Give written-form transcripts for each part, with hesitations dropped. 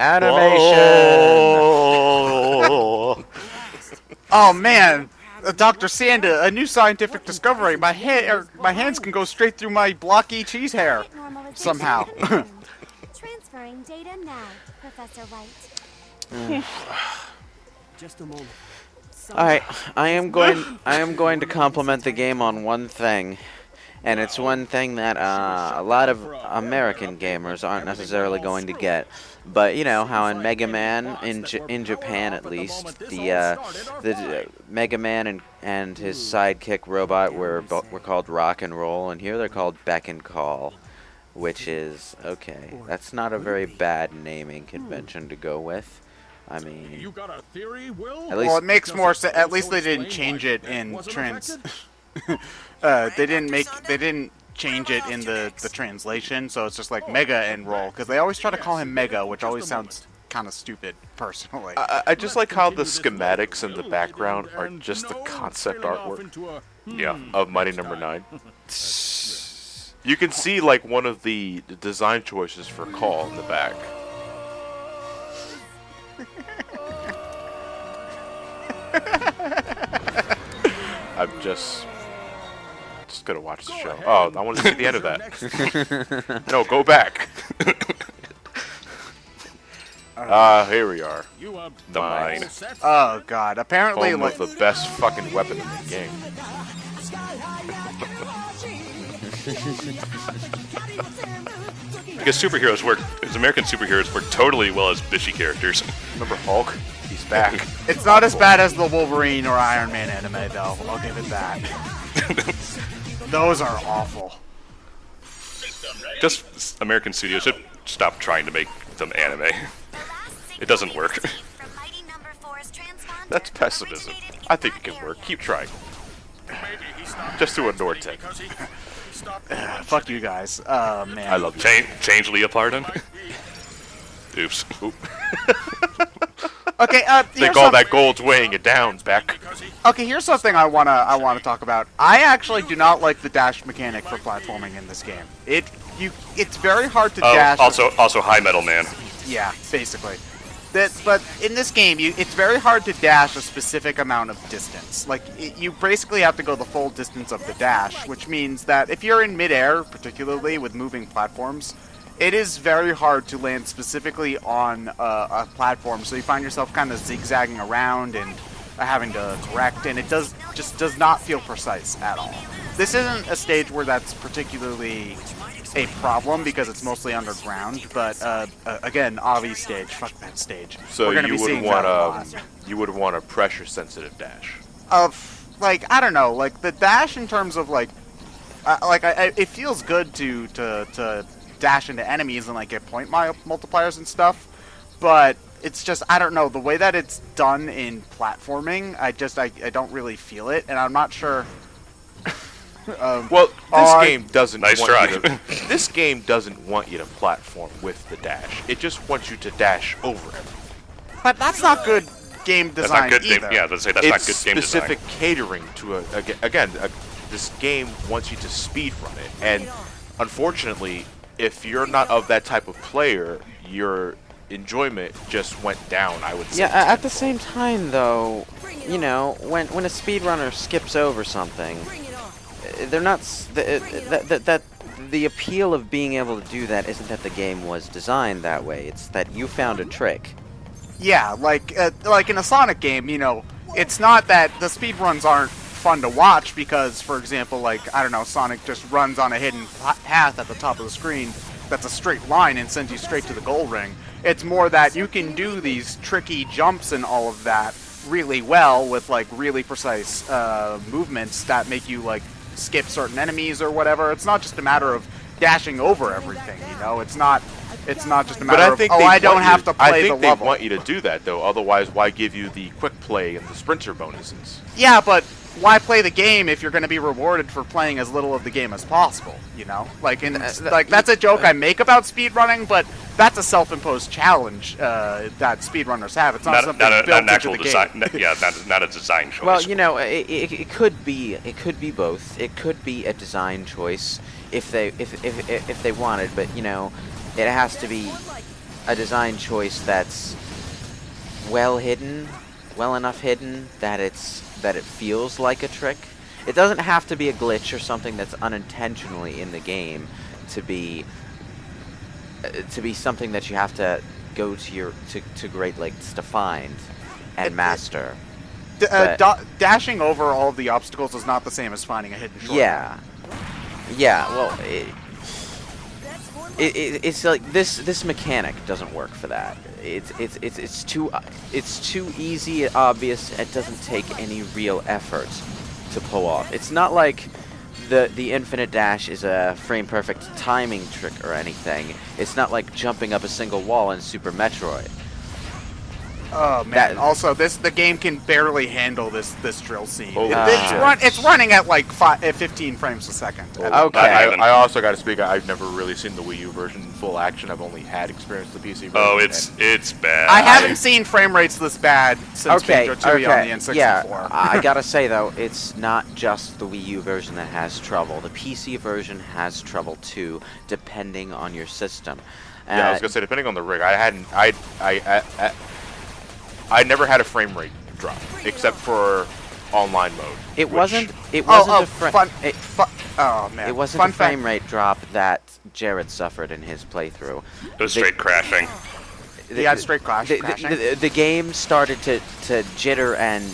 Animation! Oh, Oh man, Dr. Sanda, a new scientific discovery. My hands can go straight through my blocky cheese hair somehow. Transferring data now, Professor White. Just a moment. Alright, I am going to compliment the game on one thing. And it's one thing that a lot of American gamers aren't necessarily going to get. But you know how in Mega Man, in Japan at least, the Mega Man and his sidekick robot were called Rock and Roll, and here they're called Beck and Call, which is okay. That's not a very bad naming convention to go with. I mean, You got a theory, Will? at least Well, it makes more sense. At least they didn't change it in they didn't change it in the translation, so it's just like Mega and Roll, because they always try to call him Mega, which always sounds kind of stupid, personally. I just like how the schematics in the background are just the concept artwork. Yeah, of Mighty Number 9. You can see like one of the design choices for Call in the back. I'm just gonna watch the show. Oh, I want to see the end of that. No, go back. Here we are. The mine. Oh god, apparently Home like of the best fucking weapon in the game. Because superheroes work, as American superheroes work totally well as bishy characters. Remember Hulk? He's back. it's not as bad as the Wolverine or Iron Man anime, though. I'll give it that. Those are awful. Just American studios should stop trying to make them anime. It doesn't work. That's pessimism. I think it can work. Keep trying. Just do a Nortec. Fuck you guys. Oh man. I love you. Change Leopardon. Oops. Oop. Okay, They call that gold's weighing it down, Beck. Okay, here's something I wanna talk about. I actually do not like the dash mechanic for platforming in this game. It's very hard to dash. Also High Metal Man. Yeah, basically. But in this game, it's very hard to dash a specific amount of distance. Like, you basically have to go the full distance of the dash, which means that if you're in midair, particularly with moving platforms, it is very hard to land specifically on a platform. So you find yourself kind of zigzagging around and having to correct, and it just does not feel precise at all. This isn't a stage where that's particularly a problem because it's mostly underground, but again, Avi's stage, fuck that stage. So We're gonna you be would seeing want that a lot. you would want a pressure sensitive dash. Like, I don't know, like the dash in terms of like it feels good to dash into enemies and like get point multipliers and stuff, but it's just, I don't know, the way that it's done in platforming, I don't really feel it, and I'm not sure. Well, this game doesn't Nice want try. you to. This game doesn't want you to platform with the dash. It just wants you to dash over everything. But that's not good game That's design not good. either. Yeah, let's say that's It's not good game design. specific catering to this game wants you to speedrun it, and unfortunately, if you're not of that type of player, your enjoyment just went down, I would say. Yeah, at the same time, though, you know, when a speedrunner skips over something, they're not the appeal of being able to do that isn't that the game was designed that way. It's that you found a trick. Yeah, like in a Sonic game, you know, it's not that the speedruns aren't fun to watch because, for example, like, I don't know, Sonic just runs on a hidden path at the top of the screen that's a straight line and sends you straight to the goal ring. It's more that you can do these tricky jumps and all of that really well with, like, really precise movements that make you, like, skip certain enemies or whatever. It's not just a matter of dashing over everything, you know? It's not just a matter of, oh, I don't have to play the level. I think they want you to do that, though. Otherwise, why give you the quick play and the sprinter bonuses? Yeah, but why play the game if you're going to be rewarded for playing as little of the game as possible, you know? Like, that's a joke I make about speedrunning, but that's a self-imposed challenge that speedrunners have. It's not something built an actual into the design. game. Yeah, not a design choice. Well, you know, it could be both. It could be a design choice if they wanted, but you know, it has to be a design choice that's well hidden, well enough hidden that it feels like a trick. It doesn't have to be a glitch or something that's unintentionally in the game to be something that you have to go to great lengths to find and master. Dashing over all of the obstacles is not the same as finding a hidden shortcut. Yeah. Well, it's like this mechanic doesn't work for that. It's too easy, obvious. It doesn't take any real effort to pull off. It's not like the infinite dash is a frame perfect timing trick or anything. It's not like jumping up a single wall in Super Metroid. Oh man! Also, the game can barely handle this drill scene. Holy It's running at like 15 frames a second. Okay. I also got to speak. I've never really seen the Wii U version in full action. I've only had experience with the PC version. Oh, it's bad. I haven't seen frame rates this bad since Banjo-Tooie on the N64. Yeah, I gotta say though, it's not just the Wii U version that has trouble. The PC version has trouble too, depending on your system. Yeah, I was gonna say depending on the rig. I never had a frame rate drop except for online mode. It wasn't a frame rate drop that Jared suffered in his playthrough. It was straight crashing. He had straight crashing. The game started to jitter and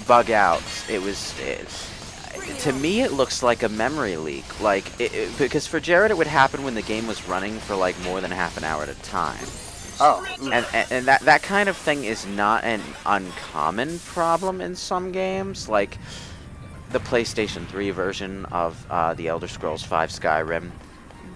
bug out. To me, it looks like a memory leak. Because for Jared, it would happen when the game was running for like more than half an hour at a time. Oh. And that kind of thing is not an uncommon problem in some games. Like the PlayStation 3 version of The Elder Scrolls V Skyrim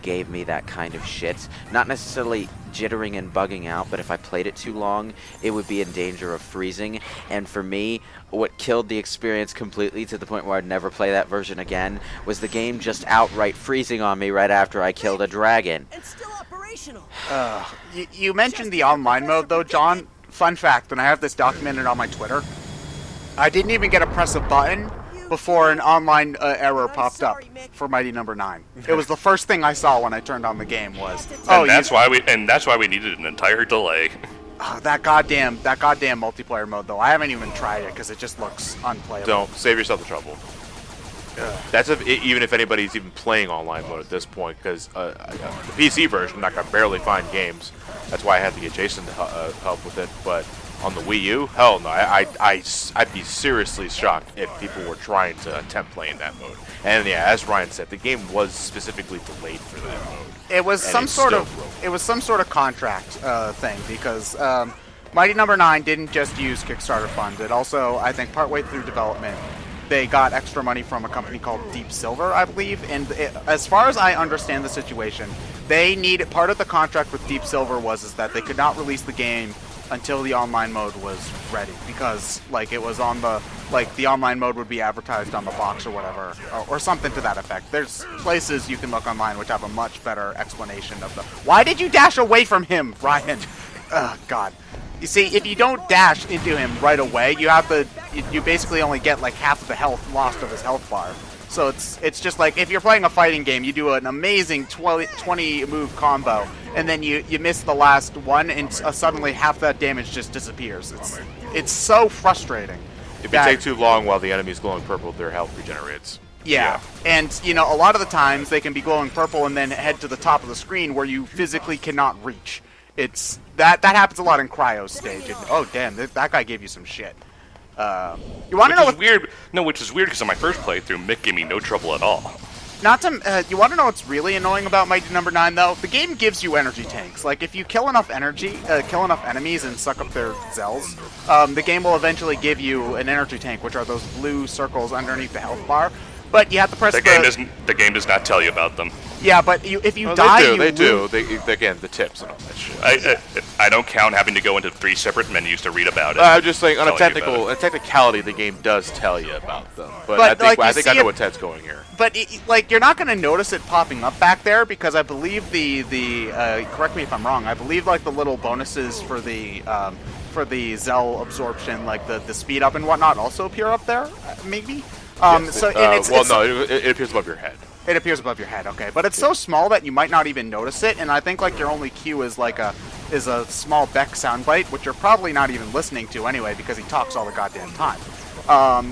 gave me that kind of shit. Not necessarily jittering and bugging out, but if I played it too long, it would be in danger of freezing. And for me, what killed the experience completely to the point where I'd never play that version again was the game just outright freezing on me right after I killed a dragon. And still operational. You mentioned the online mode though, John. Fun fact, and I have this documented on my Twitter, I didn't even get to press a button before an online error popped up for Mighty Number 9. It was the first thing I saw when I turned on the game was, That's why we needed an entire delay. that goddamn multiplayer mode though. I haven't even tried it because it just looks unplayable. Don't save yourself the trouble. That's even if anybody's even playing online mode at this point, because the PC version, I can barely find games. That's why I had to get Jason to help with it. But on the Wii U, hell no. I'd be seriously shocked if people were trying to attempt playing that mode. And yeah, as Ryan said, the game was specifically delayed for that mode. It was some sort of contract thing because Mighty Number 9 didn't just use Kickstarter funds. It also, I think, partway through development, they got extra money from a company called Deep Silver, I believe. And as far as I understand the situation, they needed part of the contract with Deep Silver was that they could not release the game until the online mode was ready, because it was on the online mode would be advertised on the box or whatever, or something to that effect. There's places you can look online which have a much better explanation of the. Why did you dash away from him, Ryan? God. You see, if you don't dash into him right away, you basically only get like half of the health lost of his health bar. So it's just like if you're playing a fighting game, you do an amazing 20 move combo, and then you miss the last one, and suddenly half that damage just disappears. It's so frustrating. If you take too long while the enemy's glowing purple, their health regenerates. Yeah, and a lot of the times they can be glowing purple and then head to the top of the screen where you physically cannot reach. It's that happens a lot in Cryo's stage. And, oh damn, that guy gave you some shit. You want to know what's weird? No, which is weird because on my first playthrough, Mick gave me no trouble at all. You want to know what's really annoying about Mighty Number 9 though? The game gives you energy tanks. Like if you kill enough enemies and suck up their zells, the game will eventually give you an energy tank, which are those blue circles underneath the health bar. But you have to press the game does not tell you about them. Yeah, but if you die, they do. Again, the tips and all that shit. I don't count having to go into 3 separate menus to read about it. I'm just saying, on a technicality, the game does tell you about them. But I think I know what Ted's going here. But you're not going to notice it popping up back there because I believe the correct me if I'm wrong. I believe the little bonuses for the Zell absorption, like the speed up and whatnot, also appear up there. Maybe. Yes, it appears above your head. It appears above your head, okay. But it's so small that you might not even notice it, and I think your only cue is is a small Beck soundbite, which you're probably not even listening to anyway because he talks all the goddamn time.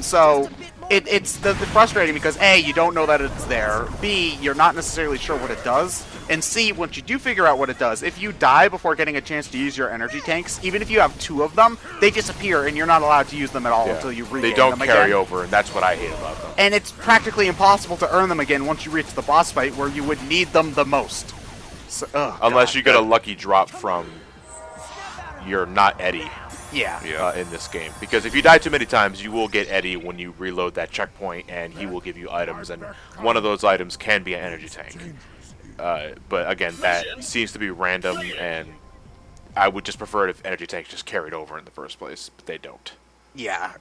So it's frustrating because A, you don't know that it's there, B, you're not necessarily sure what it does, and C, once you do figure out what it does, if you die before getting a chance to use your energy tanks, even if you have 2 of them, they disappear and you're not allowed to use them at all until you regain them They don't again. carry over, and that's what I hate about them. And it's practically impossible to earn them again once you reach the boss fight where you would need them the most. So, Unless you get a lucky drop from your not Eddie. Yeah. In this game, because if you die too many times, you will get Eddie when you reload that checkpoint, and he will give you items, and one of those items can be an energy tank. But again, that seems to be random, and I would just prefer it if energy tanks just carried over in the first place, but they don't. Yeah.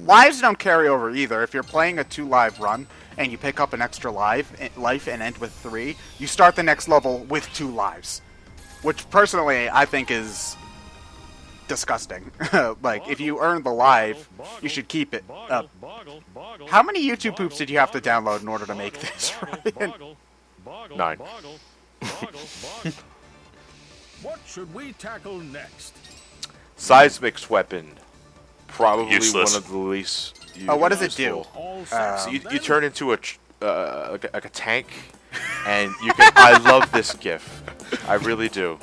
Lives don't carry over either. If you're playing a 2-live run and you pick up an extra life and end with 3, you start the next level with 2 lives, which personally I think is disgusting. Like, if you earn the life, you should keep it. How many YouTube poops did you have to download in order to make this, Ryan? 9. What should we tackle next? Seismic's weapon, probably Useless. one of the least. What does it do? All So you turn into a like a tank, and you can. I love this GIF, I really do.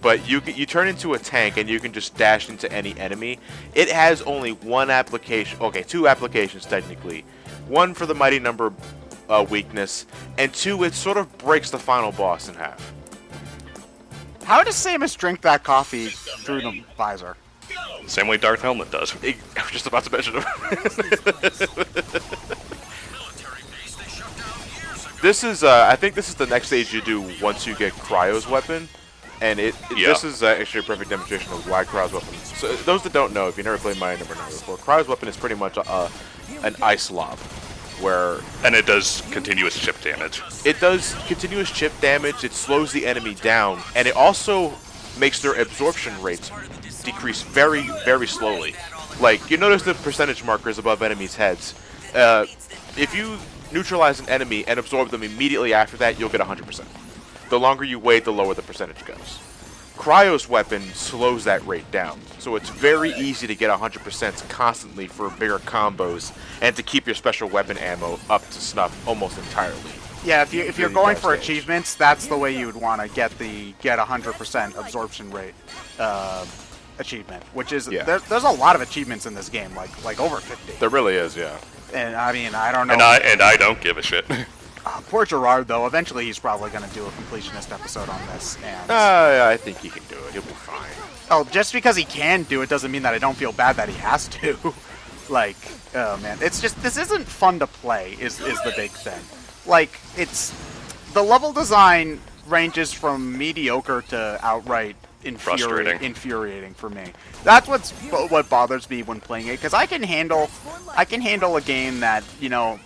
But you turn into a tank, and you can just dash into any enemy. It has only one application. Okay, 2 applications technically. One for the mighty number weakness, and 2, it sort of breaks the final boss in half. How does Samus drink that coffee through the visor? Same way Darth Helmet does. I was just about to mention it. This is, I think this is the next stage you do once you get Cryo's weapon, and this is actually a perfect demonstration of why Cryo's weapon. So those that don't know, if you never played Mighty Number 9 before, Cryo's weapon is pretty much an ice lob, where And it does continuous chip damage. it does continuous chip damage, it slows the enemy down, and it also makes their absorption rates decrease very, very slowly. Like, you notice the percentage markers above enemies' heads. If you neutralize an enemy and absorb them immediately after that, you'll get 100%. The longer you wait, the lower the percentage goes. Cryo's weapon slows that rate down, so it's very easy to get 100% constantly for bigger combos and to keep your special weapon ammo up to snuff almost entirely. Yeah, if you're Really going bad for stage. achievements, that's the way you would want to get 100% absorption rate achievement, which is Yeah. there's a lot of achievements in this game, like over 50. There really is, yeah. And I mean, I don't know. And I don't give a shit. Poor Gerard, though. Eventually, he's probably going to do a completionist episode on this. And I think he can do it. He'll be fine. oh, just because he can do it doesn't mean that I don't feel bad that he has to. Like, oh man, it's just this isn't fun to play. Is the big thing. Like, it's the level design ranges from mediocre to outright infuriating for me. That's what bothers me when playing it, because I can handle a game that, you know,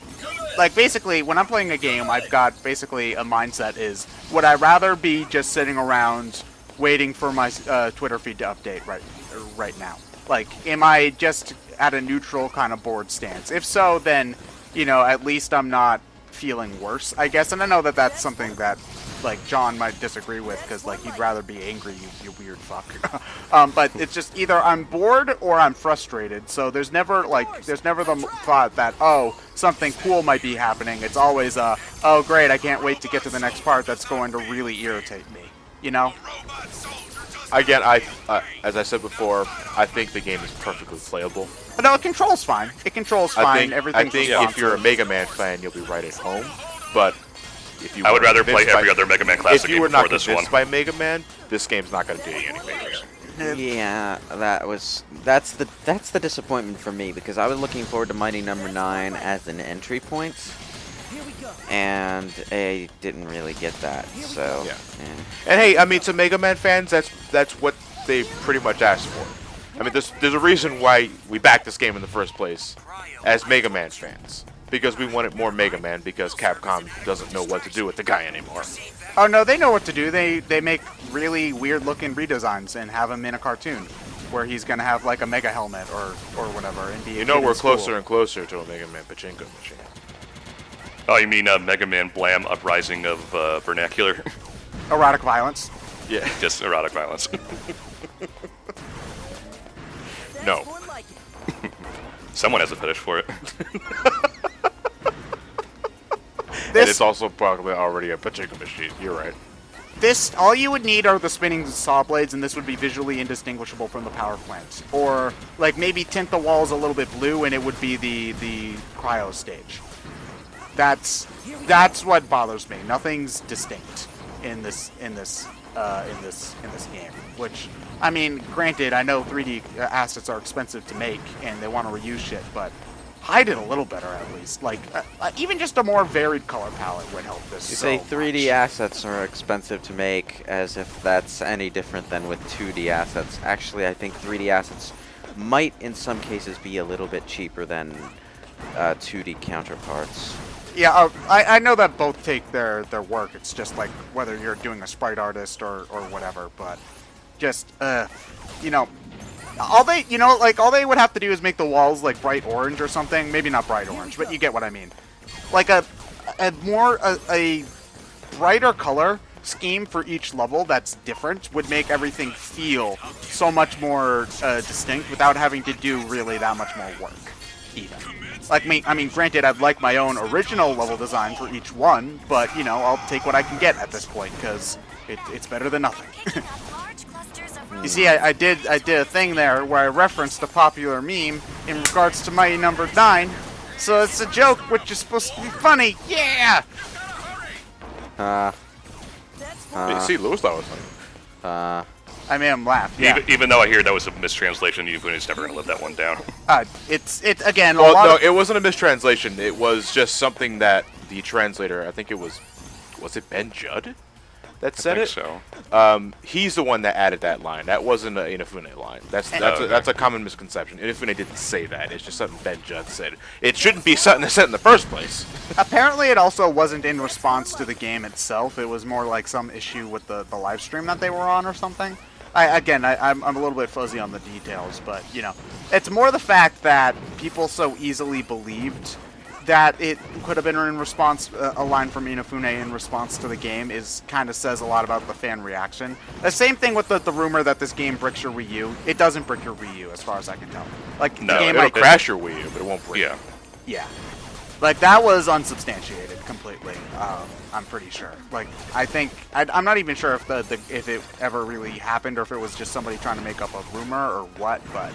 like, basically when I'm playing a game, I've got basically a mindset is, would I rather be just sitting around waiting for my Twitter feed to update right now? Like, am I just at a neutral kind of bored stance? If so, then, you know, at least I'm not feeling worse, I guess. And I know that that's something that, like, John might disagree with, because, like, he'd rather be angry, you weird fuck. But it's just either I'm bored or I'm frustrated. So there's never the thought that, oh, something cool might be happening. It's always oh great, I can't wait to get to the next part that's going to really irritate me. You know? Again, as I said before, I think the game is perfectly playable. But no, it controls fine. It controls fine. I Everything's think if you're a Mega Man fan, you'll be right at home. But if you I would were rather play convinced every other Mega Man classic if you game were before not this one. convinced by Mega Man, this game's not going to do you any favors. Yeah, that's the disappointment for me, because I was looking forward to Mighty Number 9 as an entry point, and I didn't really get that. So Yeah. And hey, I mean, to Mega Man fans, that's what they pretty much asked for. I mean, there's a reason why we backed this game in the first place as Mega Man fans. Because we wanted more Mega Man, because Capcom doesn't know what to do with the guy anymore. Oh no, they know what to do. They make really weird looking redesigns and have him in a cartoon where he's gonna have like a mega helmet or whatever and be a You know, kid in we're school. closer and closer to a Mega Man pachinko machine. Oh, you mean Mega Man Blam Uprising of Vernacular? Erotic violence. Yeah. Just erotic violence. No. Someone has a fetish for it. And it's also probably already a pachinko machine. You're right. This, all you would need are the spinning saw blades, and this would be visually indistinguishable from the power plant. Or, like, maybe tint the walls a little bit blue, and it would be the cryo stage. That's what bothers me. Nothing's distinct in this game. Which, I mean, granted, I know 3D assets are expensive to make, and they want to reuse shit, but hide it a little better at least. Like, even just a more varied color palette would help this. You so say 3D much. assets are expensive to make, as if that's any different than with 2D assets. Actually, I think 3D assets might, in some cases, be a little bit cheaper than 2D counterparts. Yeah, I know that both take their work. It's just like whether you're doing a sprite artist or whatever. But just you know, all they would have to do is make the walls like bright orange or something. Maybe not bright orange, but you get what I mean. Like a brighter color scheme for each level that's different would make everything feel so much more distinct without having to do really that much more work. Even. Like I mean, granted, I'd like my own original level design for each one, but you know, I'll take what I can get at this point because it's better than nothing. You see, I did a thing there where I referenced a popular meme in regards to Mighty Number 9, so it's a joke which is supposed to be funny. Yeah. See, Lewis thought it was funny. I made him laugh. Yeah. Even though I hear that was a mistranslation, Yufune's never gonna live that one down. It's again. Well, a lot no, of, it wasn't a mistranslation. It was just something that the translator, I think it was it Ben Judd that said I it? think so. He's the one that added that line. That wasn't an Inafune line. That's a common misconception. Inafune didn't say that. It's just something Ben Judd said. It shouldn't be something that's said in the first place. Apparently, it also wasn't in response to the game itself. It was more like some issue with the live stream that they were on or something. I'm a little bit fuzzy on the details, but, you know, it's more the fact that people so easily believed that it could have been in response, a line from Inafune in response to the game kind of says a lot about the fan reaction. The same thing with the rumor that this game bricks your Wii U. It doesn't brick your Wii U, as far as I can tell. Like, No, the game It'll might crash your Wii U, but it won't break. Yeah. Yeah. Like, that was unsubstantiated completely. I'm pretty sure. Like, I think I'm not even sure if if it ever really happened or if it was just somebody trying to make up a rumor or what. But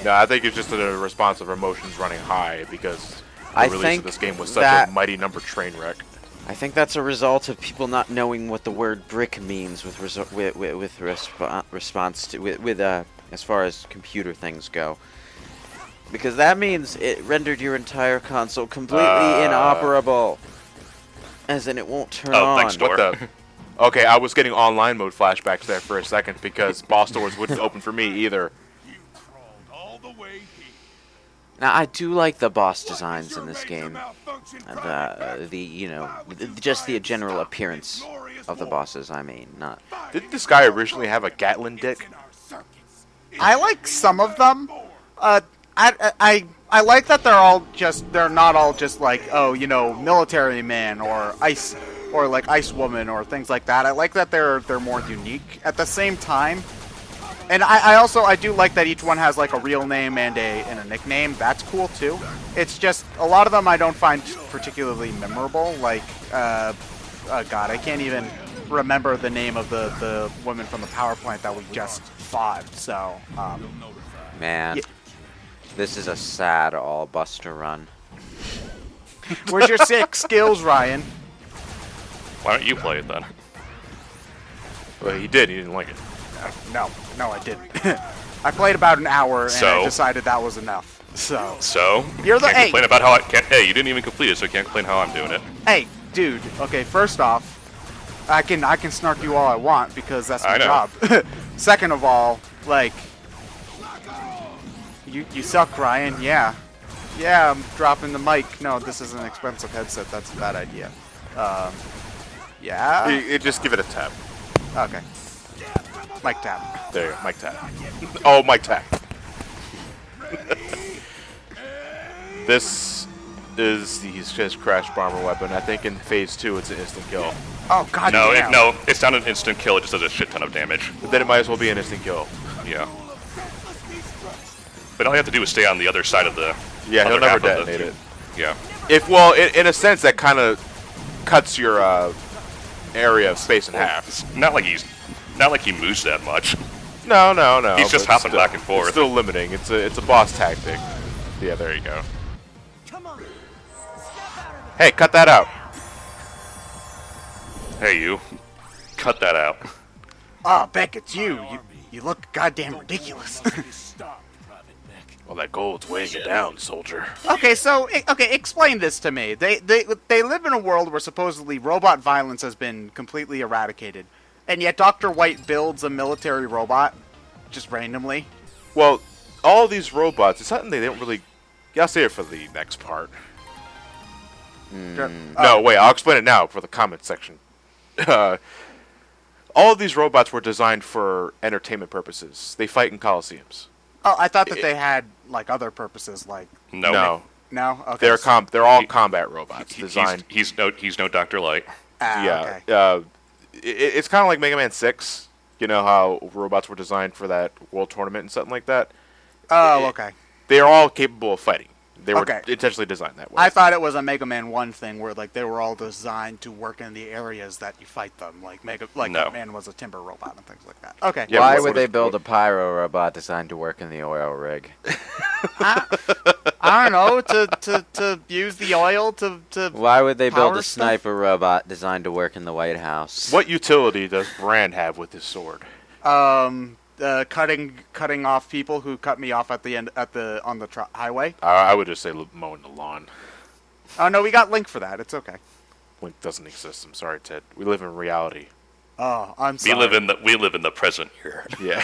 No, I think it's just a response of emotions running high because the I release think of this game was such that- a mighty number train wreck. I think that's a result of people not knowing what the word brick means with response to as far as computer things go. Because that means it rendered your entire console completely inoperable. As in, it won't turn on. Thanks, What the? Okay, I was getting online mode flashbacks there for a second because boss doors wouldn't open for me either. Now, I do like the boss designs in this game. Just the general appearance of the bosses. I mean, not. Didn't this guy originally have a Gatlin dick? I like some of them. I like that they're not all just like, oh, you know, military man or ice or like ice woman or things like that. I like that they're more unique at the same time. And I do like that each one has like a real name and a nickname. That's cool too. It's just a lot of them I don't find particularly memorable. Like God, I can't even remember the name of the woman from the power plant that we just fought. So Man. Yeah. This is a sad all-buster run. Where's your 6 skills, Ryan? Why don't you play it then? Well, he did. He didn't like it. No, I didn't. I played about an hour and So? I decided that was enough. So You're the- can't hey. complain about how I can't. Hey, you didn't even complete it, so you can't complain how I'm doing it. hey, dude. Okay, first off, I can snark you all I want because that's my I know. job. Second of all, like, you suck, Ryan. Yeah, I'm dropping the mic. No, this is an expensive headset. That's a bad idea. Yeah. Just give it a tap. Okay. Mic tap. There you go. Mic tap. Oh, mic tap. This is his crash bomber weapon. I think in phase 2 it's an instant kill. Oh god. No, damn. no, it's not an instant kill. It just does a shit ton of damage. But then it might as well be an instant kill. Yeah. But all you have to do is stay on the other side of the. Yeah, he'll other never half of the- detonate it. Yeah. In a sense, that kind of cuts your area of space in half. It's not like he moves that much. No. He's just but hopping still, back and forth. It's still limiting. It's a boss tactic. Yeah, there you go. Hey, cut that out. Hey, you. Cut that out. Oh, Beck, it's you. You look goddamn ridiculous. Well, that gold's weighing it down, soldier. Okay, explain this to me. They live in a world where supposedly robot violence has been completely eradicated, and yet Dr. White builds a military robot just randomly. Well, all these robots, it's something they don't really... Yeah, I'll say it for the next part. No, wait, I'll explain it now for the comment section. All of these robots were designed for entertainment purposes. They fight in coliseums. Oh, I thought that they had like other purposes, like No. no. Okay. They're all combat robots designed. He's no Dr. Light. Yeah, Okay. it's kind of like Mega Man 6. You know how robots were designed for that world tournament and something like that. Oh, okay. They are all capable of fighting. They were Okay. intentionally designed that way. I thought it was a Mega Man 1 thing where like they were all designed to work in the areas that you fight them, like No. Mega Man was a timber robot and things like that. Okay. Yeah, Why what- would what they is- build a pyro robot designed to work in the oil rig? I don't know, to use the oil to Why would they build Power a stuff? sniper robot designed to work in the White House? What utility does Brand have with his sword? cutting off people who cut me off at the end on the highway. I would just say mowing the lawn. Oh no, we got Link for that. It's okay. Link doesn't exist. I'm sorry, Ted. We live in reality. Oh, I'm We sorry. live in the present here. Yeah.